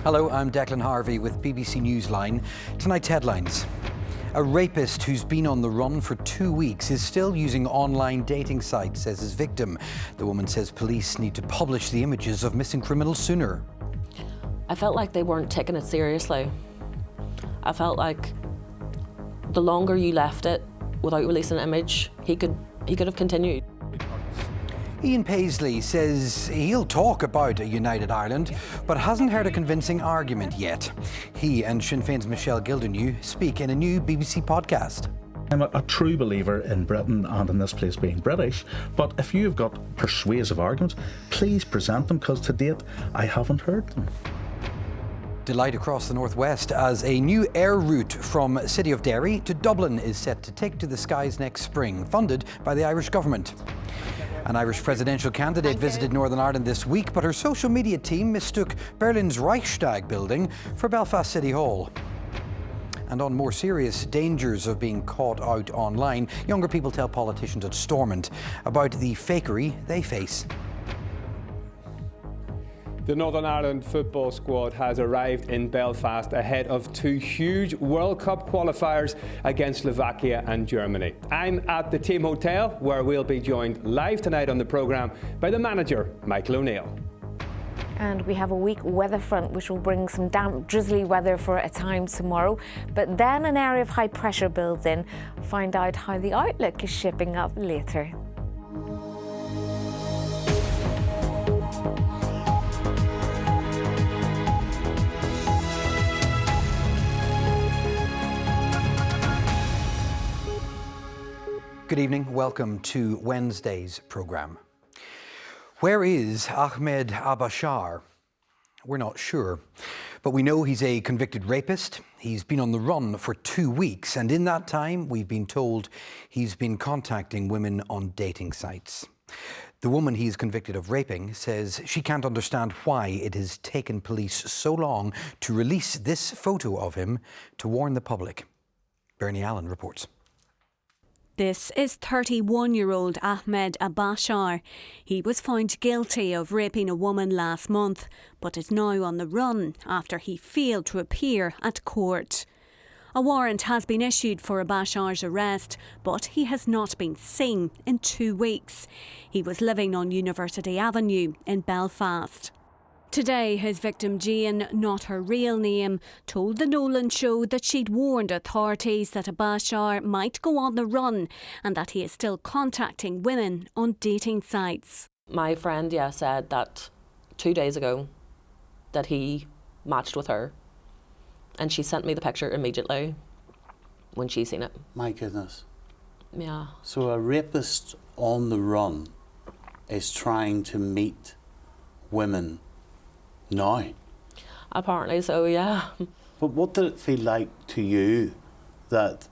Hello, I'm Declan Harvey with BBC Newsline. Tonight's headlines. A rapist who's been on the run for 2 weeks is still using online dating sites, says his victim. The woman says police need to publish the images of missing criminals sooner. I felt like they weren't taking it seriously. I felt like the longer you left it without releasing an image, he could have continued. Ian Paisley says he'll talk about a united Ireland, but hasn't heard a convincing argument yet. He and Sinn Féin's Michelle Gildernew speak in a new BBC podcast. I'm a true believer in Britain and in this place being British, but if you've got persuasive arguments, please present them, because to date I haven't heard them. Delight across the northwest as a new air route from City of Derry to Dublin is set to take to the skies next spring, funded by the Irish government. An Irish presidential candidate visited Northern Ireland this week, but her social media team mistook Berlin's Reichstag building for Belfast City Hall. And on more serious dangers of being caught out online, younger people tell politicians at Stormont about the fakery they face. The Northern Ireland football squad has arrived in Belfast ahead of two huge World Cup qualifiers against Slovakia and Germany. I'm at the team hotel, where we'll be joined live tonight on the programme by the manager, Michael O'Neill. And we have a weak weather front which will bring some damp, drizzly weather for a time tomorrow. But then an area of high pressure builds in. Find out how the outlook is shaping up later. Good evening, welcome to Wednesday's programme. Where is Ahmed Abashar? We're not sure, but we know he's a convicted rapist. He's been on the run for 2 weeks, and in that time we've been told he's been contacting women on dating sites. The woman he's convicted of raping says she can't understand why it has taken police so long to release this photo of him to warn the public. Bernie Allen reports. This is 31-year-old Ahmed Abashar. He was found guilty of raping a woman last month, but is now on the run after he failed to appear at court. A warrant has been issued for Abashar's arrest, but he has not been seen in 2 weeks. He was living on University Avenue in Belfast. Today, his victim Jane, not her real name, told the Nolan Show that she'd warned authorities that Abashar might go on the run and that he is still contacting women on dating sites. My friend, said that 2 days ago that he matched with her, and she sent me the picture immediately when she seen it. My goodness. Yeah. So a rapist on the run is trying to meet women now? Apparently so, yeah. But what did it feel like to you that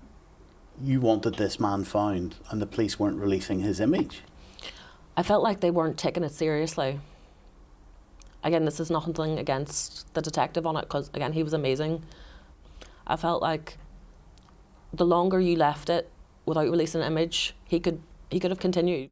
you wanted this man found and the police weren't releasing his image? I felt like they weren't taking it seriously. Again, this is nothing against the detective on it, because again, he was amazing. I felt like the longer you left it without releasing an image, he could have continued.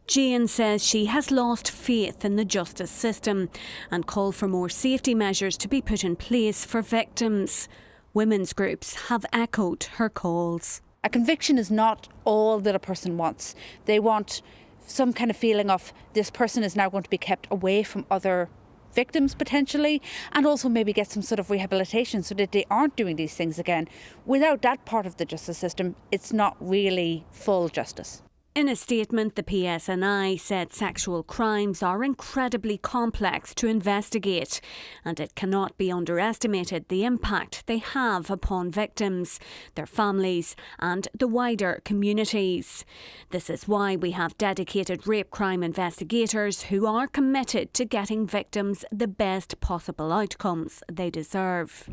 Jane says she has lost faith in the justice system and called for more safety measures to be put in place for victims. Women's groups have echoed her calls. A conviction is not all that a person wants. They want some kind of feeling of this person is now going to be kept away from other victims potentially, and also maybe get some sort of rehabilitation so that they aren't doing these things again. Without that part of the justice system, it's not really full justice. In a statement, the PSNI said sexual crimes are incredibly complex to investigate, and it cannot be underestimated the impact they have upon victims, their families and the wider communities. This is why we have dedicated rape crime investigators who are committed to getting victims the best possible outcomes they deserve.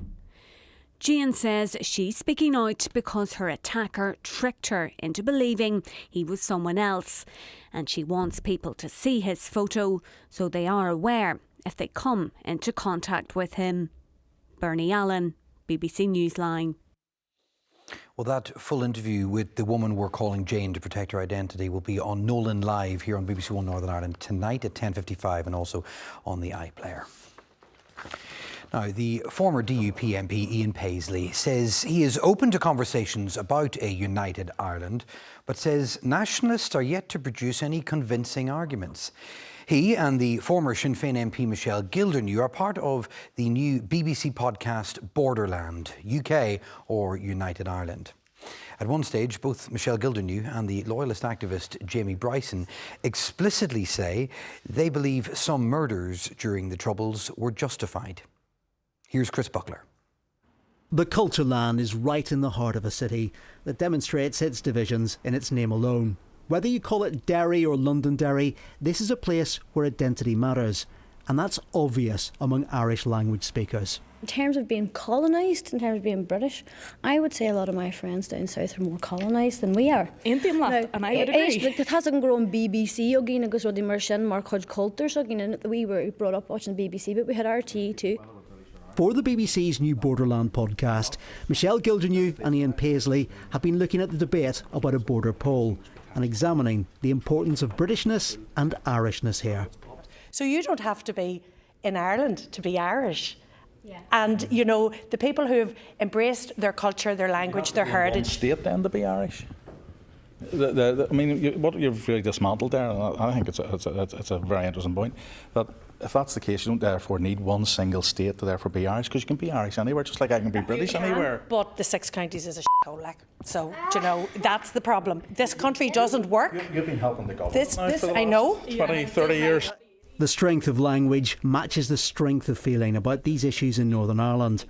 Jane says she's speaking out because her attacker tricked her into believing he was someone else, and she wants people to see his photo so they are aware if they come into contact with him. Bernie Allen, BBC Newsline. Well, that full interview with the woman we're calling Jane to protect her identity will be on Nolan Live here on BBC One Northern Ireland tonight at 10:55 and also on the iPlayer. Now, the former DUP MP Ian Paisley says he is open to conversations about a united Ireland, but says nationalists are yet to produce any convincing arguments. He and the former Sinn Féin MP Michelle Gildernew are part of the new BBC podcast Borderland, UK or United Ireland. At one stage, both Michelle Gildernew and the loyalist activist Jamie Bryson explicitly say they believe some murders during the Troubles were justified. Here's Chris Buckler. The culture land is right in the heart of a city that demonstrates its divisions in its name alone. Whether you call it Derry or Londonderry, this is a place where identity matters, and that's obvious among Irish language speakers. In terms of being colonised, in terms of being British, I would say a lot of my friends down south are more colonised than we are. And I would agree. Like, it hasn't grown BBC again, because we're the immersion, Mark Hodge culture, so again, we were brought up watching the BBC, but we had RTE too. For the BBC's new Borderland podcast, Michelle Gildernew and Ian Paisley have been looking at the debate about a border poll and examining the importance of Britishness and Irishness here. So you don't have to be in Ireland to be Irish. Yeah. And, you know, the people who have embraced their culture, their language, their heritage. State then to be Irish. I mean, what you've really dismantled there, and I think it's a very interesting point, that if that's the case, you don't therefore need one single state to therefore be Irish, because you can be Irish anywhere, just like I can be British anywhere. But the 6 counties is a shithole, like. So, you know, that's the problem. This country doesn't work. You've been helping the government this for the I know. 20, 30 years. The strength of language matches the strength of feeling about these issues in Northern Ireland.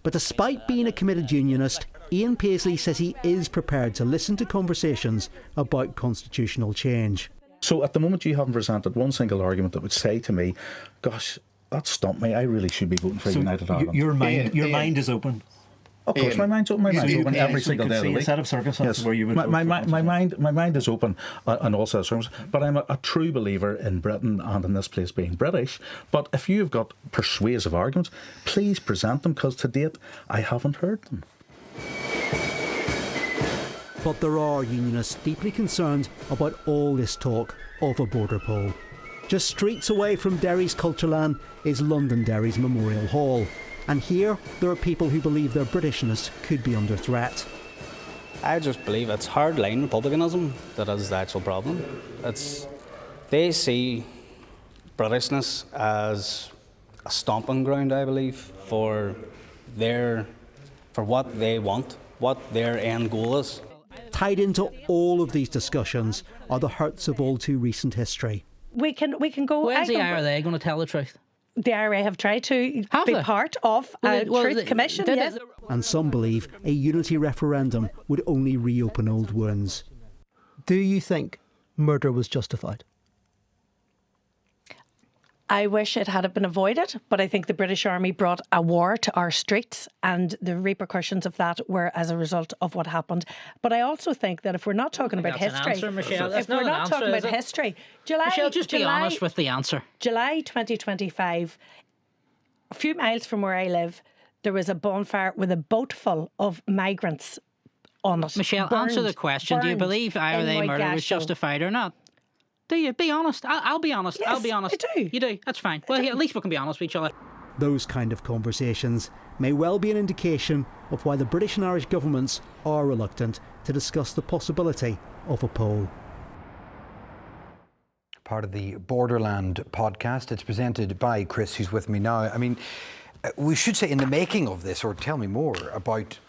But despite being a committed unionist, Ian Paisley says he is prepared to listen to conversations about constitutional change. So at the moment you haven't presented one single argument that would say to me, gosh, that stumped me, I really should be voting for United Ireland. Your mind is open. Of course, my mind's open. My mind's open every single day of the week. A set of circumstances where you would my mind is open on all sorts of terms. But I'm a true believer in Britain and in this place being British. But if you've got persuasive arguments, please present them, because to date I haven't heard them. But there are unionists deeply concerned about all this talk of a border poll. Just streets away from Derry's Cultureland is Londonderry's Memorial Hall. And here, there are people who believe their Britishness could be under threat. I just believe it's hardline republicanism that is the actual problem. They see Britishness as a stomping ground, I believe, for what they want, what their end goal is. Tied into all of these discussions are the hurts of all too recent history. We can go. When's the IRA going to tell the truth? The IRA have tried to be part of a Truth Commission, yes. And some believe a unity referendum would only reopen old wounds. Do you think murder was justified? I wish it had been avoided, but I think the British Army brought a war to our streets, and the repercussions of that were as a result of what happened. But I also think that if we're not talking about history, if we're not talking about history, Michelle, just be honest with the answer. July 2025, a few miles from where I live, there was a bonfire with a boat full of migrants on it. Michelle, answer the question. Do you believe IRA murder was justified or not? Do you? Be honest. I'll be honest. Yes, I'll be honest. I do. You do? That's fine. Well, at least we can be honest with each other. Those kind of conversations may well be an indication of why the British and Irish governments are reluctant to discuss the possibility of a poll. Part of the Borderland podcast. It's presented by Chris, who's with me now. I mean, we should say in the making of this, or tell me more about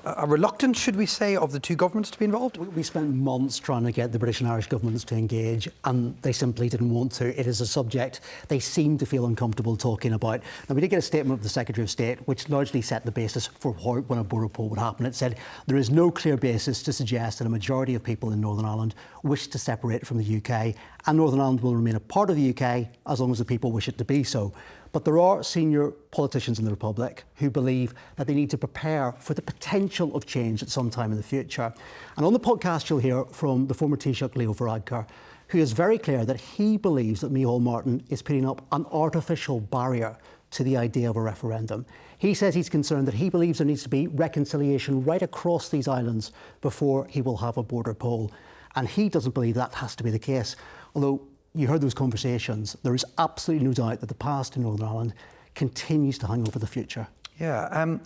a reluctance, should we say, of the two governments to be involved? We spent months trying to get the British and Irish governments to engage, and they simply didn't want to. It is a subject they seem to feel uncomfortable talking about. Now, we did get a statement of the Secretary of State, which largely set the basis for when a border poll would happen. It said there is no clear basis to suggest that a majority of people in Northern Ireland wish to separate from the UK, and Northern Ireland will remain a part of the UK as long as the people wish it to be so. But there are senior politicians in the Republic who believe that they need to prepare for the potential of change at some time in the future. And on the podcast, you'll hear from the former Taoiseach Leo Varadkar, who is very clear that he believes that Micheál Martin is putting up an artificial barrier to the idea of a referendum. He says he's concerned that he believes there needs to be reconciliation right across these islands before he will have a border poll. And he doesn't believe that has to be the case. Although you heard those conversations, there is absolutely no doubt that the past in Northern Ireland continues to hang over the future. Yeah.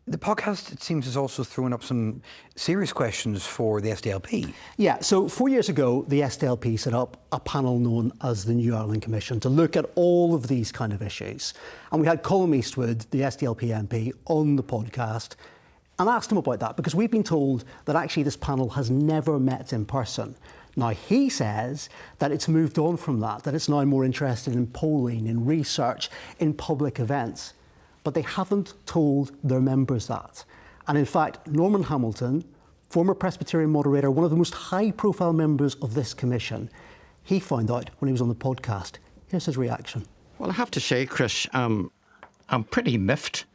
The podcast, it seems, has also thrown up some serious questions for the SDLP. Yeah, so 4 years ago, the SDLP set up a panel known as the New Ireland Commission to look at all of these kind of issues. And we had Colm Eastwood, the SDLP MP, on the podcast and asked him about that, because we've been told that actually this panel has never met in person. Now, he says that it's moved on from that it's now more interested in polling, in research, in public events. But they haven't told their members that. And in fact, Norman Hamilton, former Presbyterian moderator, one of the most high-profile members of this commission, he found out when he was on the podcast. Here's his reaction. Well, I have to say, Chris, I'm pretty miffed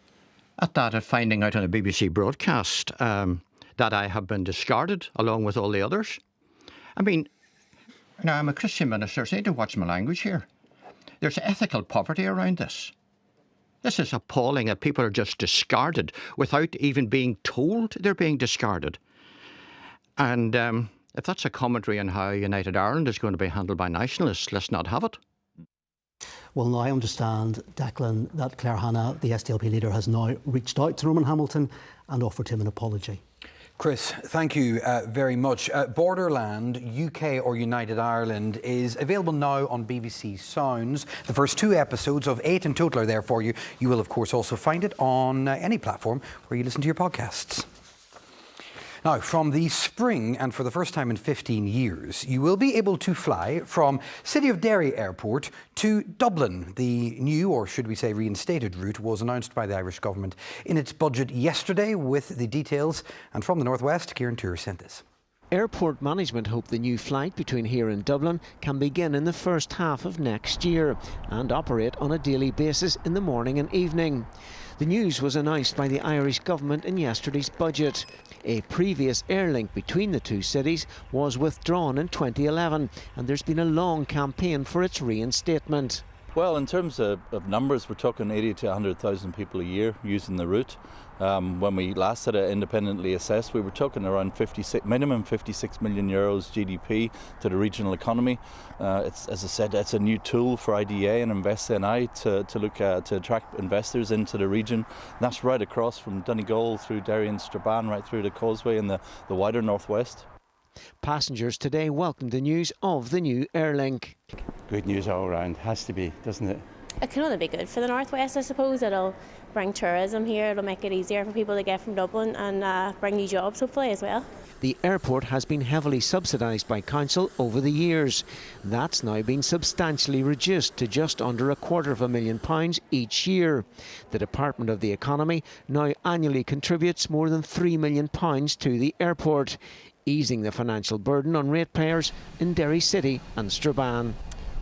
at that, at finding out on a BBC broadcast that I have been discarded along with all the others. I mean, now I'm a Christian minister, so I need to watch my language here. There's ethical poverty around this. This is appalling that people are just discarded without even being told they're being discarded. And if that's a commentary on how United Ireland is going to be handled by nationalists, let's not have it. Well, now I understand, Declan, that Claire Hanna, the SDLP leader, has now reached out to Norman Hamilton and offered him an apology. Chris, thank you very much. Borderland, UK or United Ireland, is available now on BBC Sounds. The first 2 episodes of 8 in total are there for you. You will, of course, also find it on any platform where you listen to your podcasts. Now, from the spring, and for the first time in 15 years, you will be able to fly from City of Derry Airport to Dublin. The new, or should we say reinstated, route was announced by the Irish government in its budget yesterday, with the details. And from the northwest, Kieran Tour sent this. Airport management hope the new flight between here and Dublin can begin in the first half of next year and operate on a daily basis in the morning and evening. The news was announced by the Irish government in yesterday's budget. A previous air link between the two cities was withdrawn in 2011, and there's been a long campaign for its reinstatement. Well, in terms of numbers, we're talking 80 to 100,000 people a year using the route. When we last had it independently assessed, we were talking around minimum 56 million euros GDP to the regional economy. It's, as I said, it's a new tool for IDA and InvestNI to attract investors into the region. And that's right across from Donegal through Derry and Strabane, right through the Causeway and the wider northwest. Passengers today welcomed the news of the new Airlink. Good news all around, has to be, doesn't it? It can only be good for the northwest, I suppose. It'll bring tourism here, it'll make it easier for people to get from Dublin and bring new jobs hopefully as well. The airport has been heavily subsidised by council over the years. That's now been substantially reduced to just under £250,000 each year. The Department of the Economy now annually contributes more than £3 million to the airport, easing the financial burden on ratepayers in Derry City and Strabane.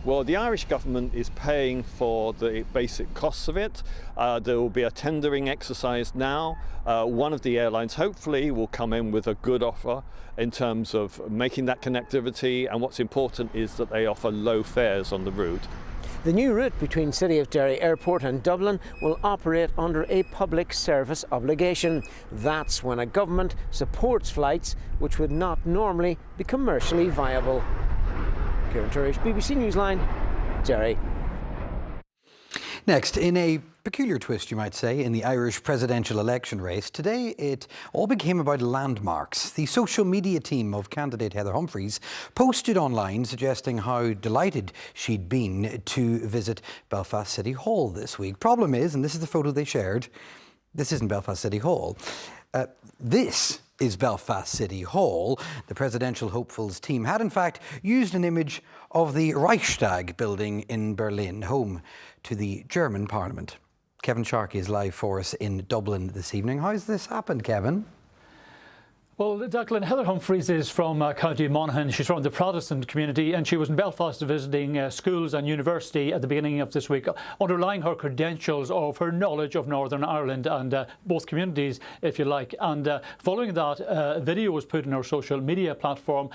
Well, the Irish government is paying for the basic costs of it. There will be a tendering exercise now. One of the airlines hopefully will come in with a good offer in terms of making that connectivity, and what's important is that they offer low fares on the route. The new route between City of Derry Airport and Dublin will operate under a public service obligation. That's when a government supports flights which would not normally be commercially viable. Kieran Turish, BBC Newsline, Derry. Next, in a peculiar twist, you might say, in the Irish presidential election race, today it all became about landmarks. The social media team of candidate Heather Humphreys posted online suggesting how delighted she'd been to visit Belfast City Hall this week. Problem is, and this is the photo they shared, this isn't Belfast City Hall. This is Belfast City Hall. The presidential hopefuls team had in fact used an image of the Reichstag building in Berlin, home to the German Parliament. Kevin Sharkey is live for us in Dublin this evening. How's this happened, Kevin? Well, Declan, Heather Humphreys is from County Monaghan. She's from the Protestant community, and she was in Belfast visiting schools and university at the beginning of this week, underlying her credentials of her knowledge of Northern Ireland and both communities, if you like. And following that, a video was put in her social media platform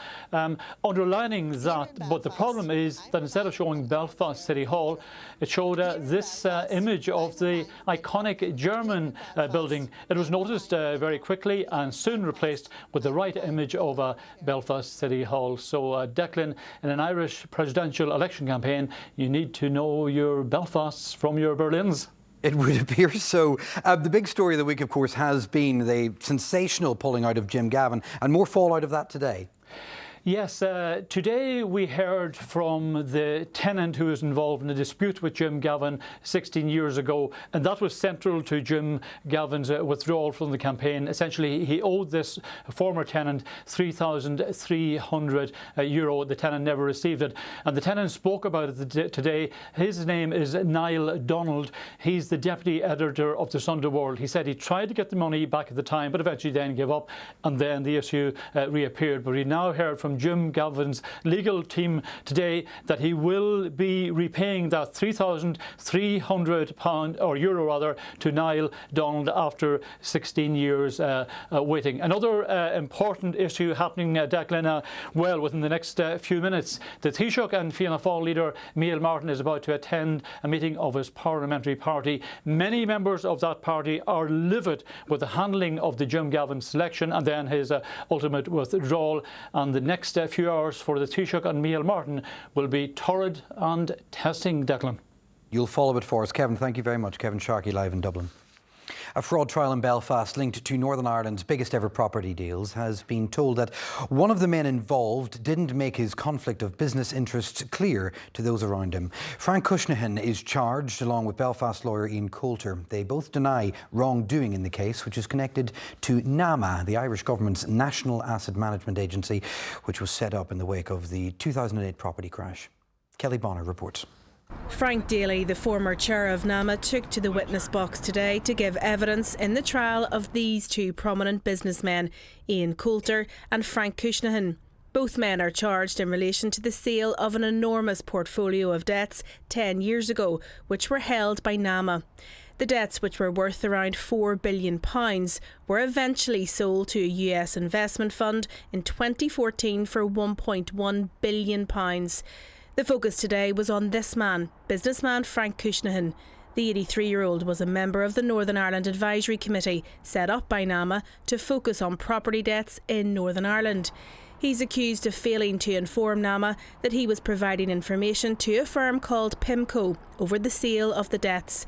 underlining that. But the problem is that instead of showing Belfast City Hall, it showed this image of the iconic German building. It was noticed very quickly and soon replaced with the right image of Belfast City Hall. So, Declan, in an Irish presidential election campaign, you need to know your Belfasts from your Berlins. It would appear so. The big story of the week, of course, has been the sensational pulling out of Jim Gavin, and more fallout of that today. Yes, today we heard from the tenant who was involved in a dispute with Jim Gavin 16 years ago, and that was central to Jim Gavin's withdrawal from the campaign. Essentially, he owed this former tenant €3,300. The tenant never received it, and the tenant spoke about it today. His name is Niall Donald. He's the deputy editor of the Sunday World. He said he tried to get the money back at the time, but eventually then gave up, and then the issue reappeared. But he now heard from Jim Gavin's legal team today that he will be repaying that £3,300 or euro rather to Niall Donald after 16 years waiting. Another important issue happening, Declan, well, within the next few minutes. The Taoiseach and Fianna Fáil leader Micheál Martin is about to attend a meeting of his parliamentary party. Many members of that party are livid with the handling of the Jim Gavin selection and then his ultimate withdrawal, and the next few hours for the Taoiseach and Micheál Martin will be torrid and testing, Declan. You'll follow it for us. Kevin, thank you very much. Kevin Sharkey live in Dublin. A fraud trial in Belfast linked to Northern Ireland's biggest ever property deals has been told that one of the men involved didn't make his conflict of business interests clear to those around him. Frank Cushnahan is charged along with Belfast lawyer Ian Coulter. They both deny wrongdoing in the case, which is connected to NAMA, the Irish government's national asset management agency, which was set up in the wake of the 2008 property crash. Kelly Bonner reports. Frank Daly, the former chair of NAMA, took to the witness box today to give evidence in the trial of these two prominent businessmen, Ian Coulter and Frank Cushnahan. Both men are charged in relation to the sale of an enormous portfolio of debts 10 years ago, which were held by NAMA. The debts, which were worth around £4 billion, were eventually sold to a US investment fund in 2014 for £1.1 billion. The focus today was on this man, businessman Frank Cushnahan. The 83-year-old was a member of the Northern Ireland Advisory Committee, set up by NAMA to focus on property debts in Northern Ireland. He's accused of failing to inform NAMA that he was providing information to a firm called PIMCO over the sale of the debts.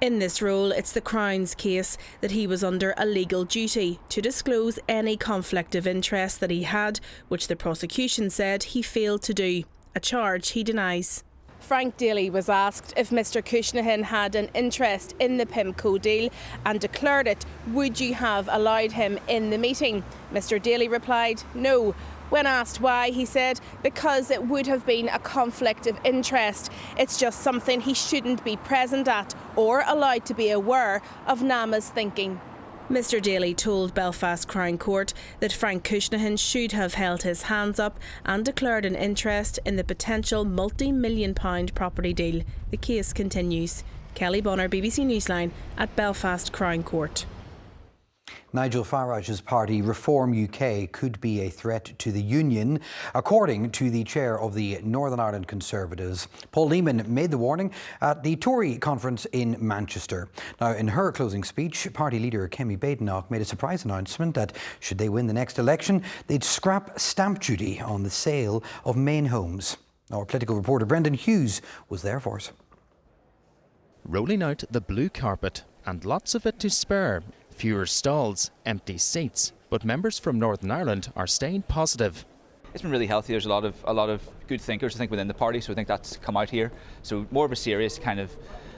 In this role, it's the Crown's case that he was under a legal duty to disclose any conflict of interest that he had, which the prosecution said he failed to do. A charge he denies. Frank Daly was asked if Mr Cushnahan had an interest in the PIMCO deal and declared it. Would you have allowed him in the meeting? Mr Daly replied, no. When asked why, he said, because it would have been a conflict of interest. It's just something he shouldn't be present at or allowed to be aware of NAMA's thinking. Mr Daly told Belfast Crown Court that Frank Cushnahan should have held his hands up and declared an interest in the potential multi-million-pound property deal. The case continues. Kelly Bonner, BBC Newsline at Belfast Crown Court. Nigel Farage's party Reform UK could be a threat to the Union, according to the chair of the Northern Ireland Conservatives. Paul Lehman made the warning at the Tory conference in Manchester. Now, in her closing speech, party leader Kemi Badenoch made a surprise announcement that, should they win the next election, they'd scrap stamp duty on the sale of main homes. Our political reporter Brendan Hughes was there for us. Rolling out the blue carpet, and lots of it to spare. Fewer stalls, empty seats, but members from Northern Ireland are staying positive. It's been really healthy. There's a lot of good thinkers, I think, within the party, so I think that's come out here. So more of a serious kind of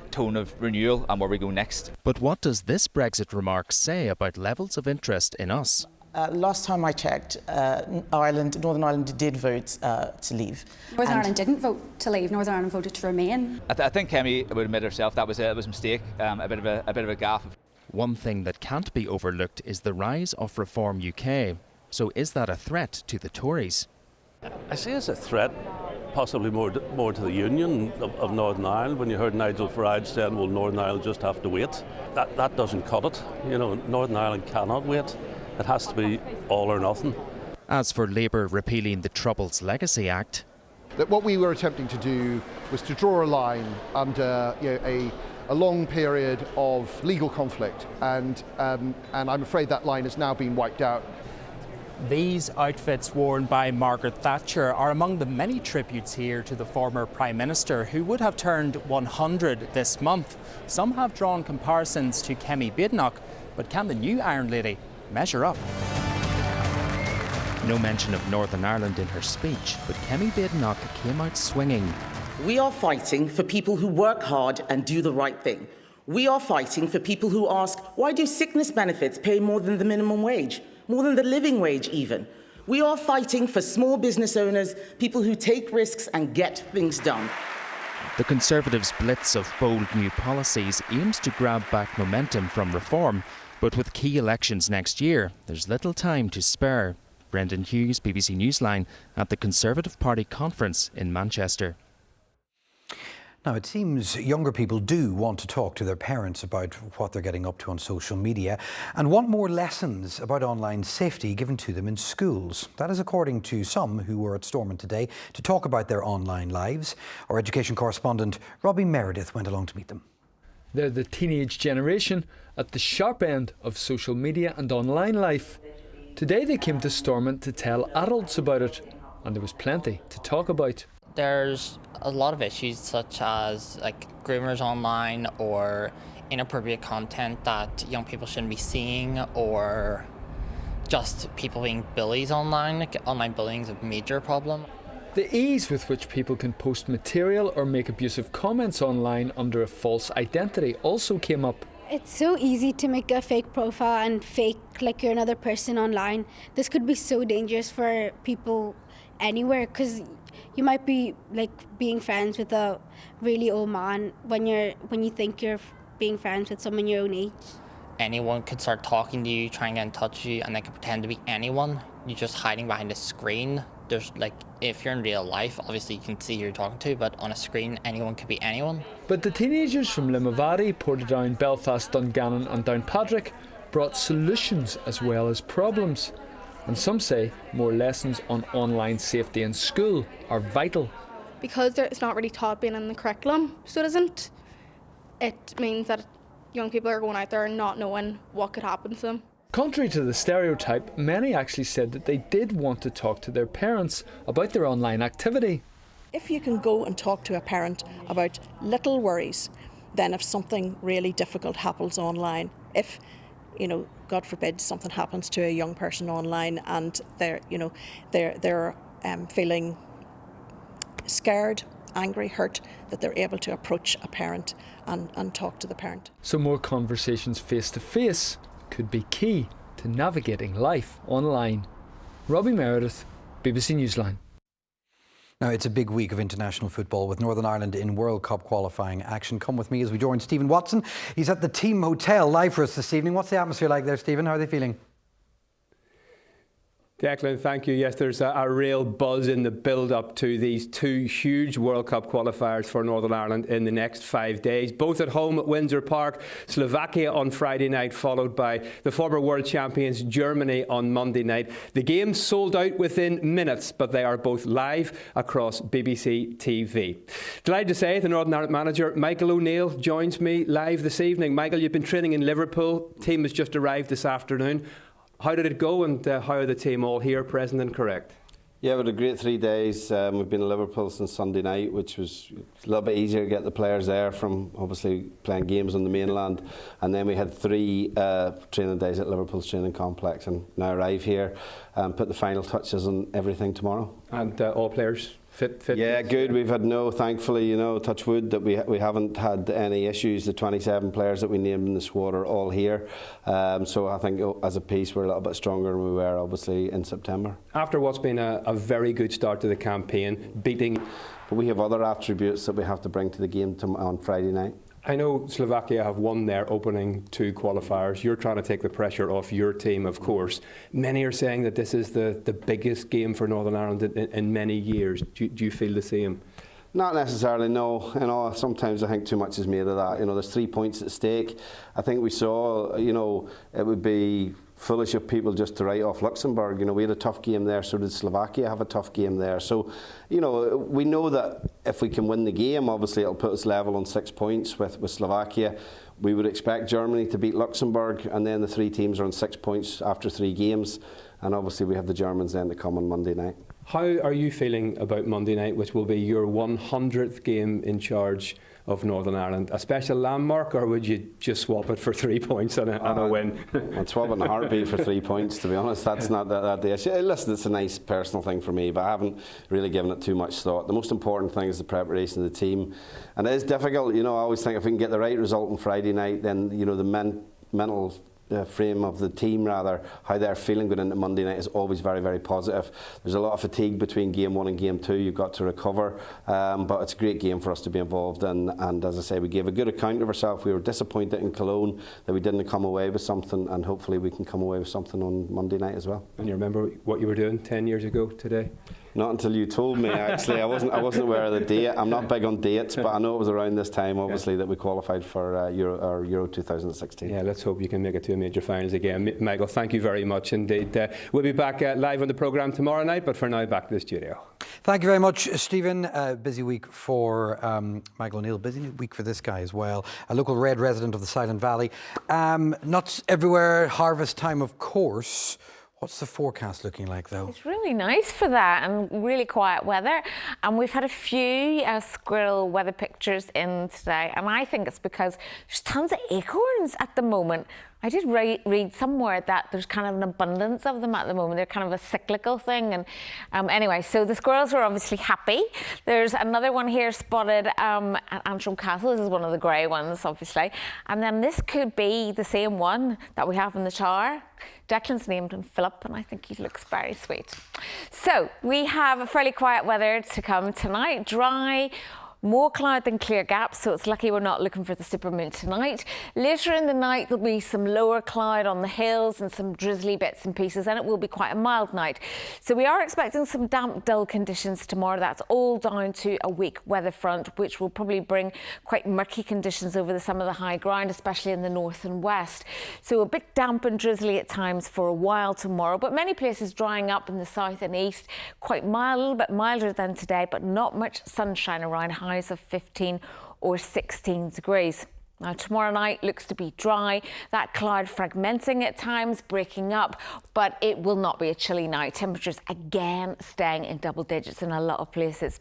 tone of renewal and where we go next. But what does this Brexit remark say about levels of interest in us? Last time I checked, Northern Ireland did vote to leave. Northern Ireland didn't vote to leave. Northern Ireland voted to remain. I think Kemi would admit herself that was a mistake, a bit of a gaffe. One thing that can't be overlooked is the rise of Reform UK. So is that a threat to the Tories? I say it's a threat, possibly more to the Union of Northern Ireland. When you heard Nigel Farage saying, well, Northern Ireland just have to wait, that doesn't cut it. You know, Northern Ireland cannot wait. It has to be all or nothing. As for Labour repealing the Troubles Legacy Act, that what we were attempting to do was to draw a line under a long period of legal conflict, and I'm afraid that line has now been wiped out. These outfits worn by Margaret Thatcher are among the many tributes here to the former Prime Minister, who would have turned 100 this month. Some have drawn comparisons to Kemi Badenoch, but can the new Iron Lady measure up? No mention of Northern Ireland in her speech, but Kemi Badenoch came out swinging. We are fighting for people who work hard and do the right thing. We are fighting for people who ask, why do sickness benefits pay more than the minimum wage? More than the living wage even. We are fighting for small business owners, people who take risks and get things done. The Conservatives' blitz of bold new policies aims to grab back momentum from reform, but with key elections next year, there's little time to spare. Brendan Hughes, BBC Newsline, at the Conservative Party conference in Manchester. Now, it seems younger people do want to talk to their parents about what they're getting up to on social media and want more lessons about online safety given to them in schools. That is according to some who were at Stormont today to talk about their online lives. Our education correspondent Robbie Meredith went along to meet them. They're the teenage generation at the sharp end of social media and online life. Today they came to Stormont to tell adults about it, and there was plenty to talk about. There's a lot of issues such as like groomers online or inappropriate content that young people shouldn't be seeing, or just people being bullies online. Like, online bullying is a major problem. The ease with which people can post material or make abusive comments online under a false identity also came up. It's so easy to make a fake profile and fake like you're another person online. This could be so dangerous for people anywhere, because you might be like being friends with a really old man when you think you're being friends with someone your own age. Anyone could start talking to you, trying to get in touch with you, and they could pretend to be anyone. You're just hiding behind a screen. There's like, if you're in real life, obviously you can see who you're talking to, but on a screen, anyone could be anyone. But the teenagers from Limavady, Portadown, Belfast, Dungannon and Downpatrick brought solutions as well as problems. And some say more lessons on online safety in school are vital. Because it's not really taught being in the curriculum, so it means that young people are going out there and not knowing what could happen to them. Contrary to the stereotype, many actually said that they did want to talk to their parents about their online activity. If you can go and talk to a parent about little worries, then if something really difficult happens online, if, God forbid, something happens to a young person online and they're feeling scared, angry, hurt, that they're able to approach a parent and talk to the parent. So more conversations face to face could be key to navigating life online. Robbie Meredith, BBC Newsline. Now, it's a big week of international football with Northern Ireland in World Cup qualifying action. Come with me as we join Stephen Watson. He's at the Team Hotel live for us this evening. What's the atmosphere like there, Stephen? How are they feeling? Declan, thank you. Yes, there's a real buzz in the build-up to these two huge World Cup qualifiers for Northern Ireland in the next 5 days, both at home at Windsor Park. Slovakia on Friday night, followed by the former world champions Germany on Monday night. The games sold out within minutes, but they are both live across BBC TV. Delighted to say the Northern Ireland manager Michael O'Neill joins me live this evening. Michael, you've been training in Liverpool. Team has just arrived this afternoon. How did it go, and how are the team all here, present and correct? Yeah, we had a great 3 days. We've been in Liverpool since Sunday night, which was a little bit easier to get the players there from obviously playing games on the mainland. And then we had 3 training days at Liverpool's training complex, and now arrive here and put the final touches on everything tomorrow. And all players fit? Yeah, good. We've had thankfully, touch wood, that we haven't had any issues. The 27 players that we named in the squad are all here. So I think as a piece we're a little bit stronger than we were obviously in September. After what's been a very good start to the campaign, beating... But we have other attributes that we have to bring to the game on Friday night. I know Slovakia have won their opening 2 qualifiers. You're trying to take the pressure off your team, of course. Many are saying that this is the biggest game for Northern Ireland in many years. Do you feel the same? Not necessarily, no. Sometimes I think too much is made of that. There's 3 points at stake. I think we saw, it would be foolish of people just to write off Luxembourg. We had a tough game there, so did Slovakia have a tough game there. So, we know that if we can win the game, obviously it'll put us level on 6 points with Slovakia. We would expect Germany to beat Luxembourg, and then the 3 teams are on 6 points after 3 games. and obviously we have the Germans then to come on Monday night. How are you feeling about Monday night, which will be your 100th game in charge of Northern Ireland? A special landmark, or would you just swap it for 3 points and a win? I'd swap it in a heartbeat for 3 points, to be honest. That's not that the issue. Listen, it's a nice personal thing for me, but I haven't really given it too much thought. The most important thing is the preparation of the team, and it is difficult. I always think if we can get the right result on Friday night, then the mental frame of the team, rather, how they're feeling going into Monday night is always very, very positive. There's a lot of fatigue between game 1 and game 2. You've got to recover, but it's a great game for us to be involved in. And as I say, we gave a good account of ourselves. We were disappointed in Cologne that we didn't come away with something, and hopefully we can come away with something on Monday night as well. And you remember what you were doing 10 years ago today? Not until you told me, actually. I wasn't aware of the date. I'm not big on dates, but I know it was around this time, obviously, that we qualified for Euro 2016. Yeah, let's hope you can make it to a major finals again. Michael, thank you very much indeed. We'll be back live on the programme tomorrow night, but for now, back to the studio. Thank you very much, Stephen. Busy week for Michael O'Neill. Busy week for this guy as well. A local Red resident of the Silent Valley. Nuts everywhere, harvest time, of course. What's the forecast looking like, though? It's really nice for that, and really quiet weather. And we've had a few squirrel weather pictures in today, and I think it's because there's tons of acorns at the moment. I did read somewhere that there's kind of an abundance of them at the moment. They're kind of a cyclical thing. And anyway, so the squirrels are obviously happy. There's another one here spotted at Antrim Castle. This is one of the grey ones, obviously. And then this could be the same one that we have in the tower. Declan's named him Philip, and I think he looks very sweet. So we have fairly quiet weather to come tonight. Dry, more cloud than clear gaps, so it's lucky we're not looking for the supermoon tonight. Later in the night, there'll be some lower cloud on the hills and some drizzly bits and pieces, and it will be quite a mild night. So we are expecting some damp, dull conditions tomorrow. That's all down to a weak weather front, which will probably bring quite murky conditions over some of the high ground, especially in the north and west. So a bit damp and drizzly at times for a while tomorrow, but many places drying up in the south and east. Quite mild, a little bit milder than today, but not much sunshine around. Highs of 15 or 16 degrees. Now tomorrow night looks to be dry, that cloud fragmenting at times, breaking up, but it will not be a chilly night. Temperatures again staying in double digits in a lot of places.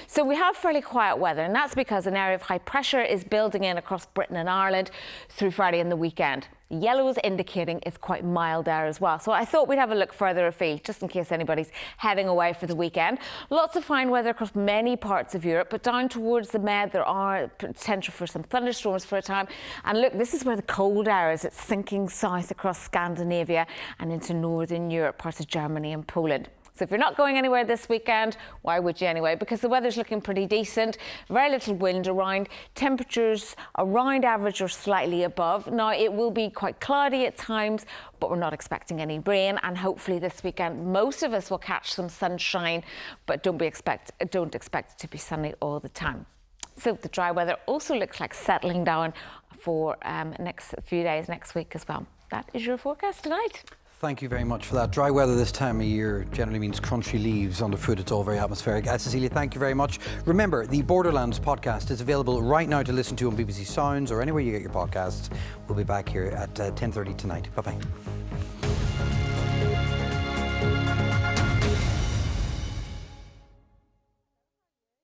So we have fairly quiet weather, and that's because an area of high pressure is building in across Britain and Ireland through Friday and the weekend. Yellows indicating it's quite mild there as well. So I thought we'd have a look further afield, just in case anybody's heading away for the weekend. Lots of fine weather across many parts of Europe, but down towards the Med there are potential for some thunderstorms for a time. And look, this is where the cold air is. It's sinking south across Scandinavia and into northern Europe, parts of Germany and Poland. So if you're not going anywhere this weekend, why would you anyway? Because the weather's looking pretty decent, very little wind around, temperatures around average or slightly above. Now it will be quite cloudy at times, but we're not expecting any rain, and hopefully this weekend most of us will catch some sunshine, but don't expect it to be sunny all the time. So the dry weather also looks like settling down for next few days next week as well. That is your forecast tonight. Thank you very much for that. Dry weather this time of year generally means crunchy leaves underfoot. It's all very atmospheric. Cecilia, thank you very much. Remember, the Borderlands podcast is available right now to listen to on BBC Sounds or anywhere you get your podcasts. We'll be back here at 10:30 tonight. Bye-bye.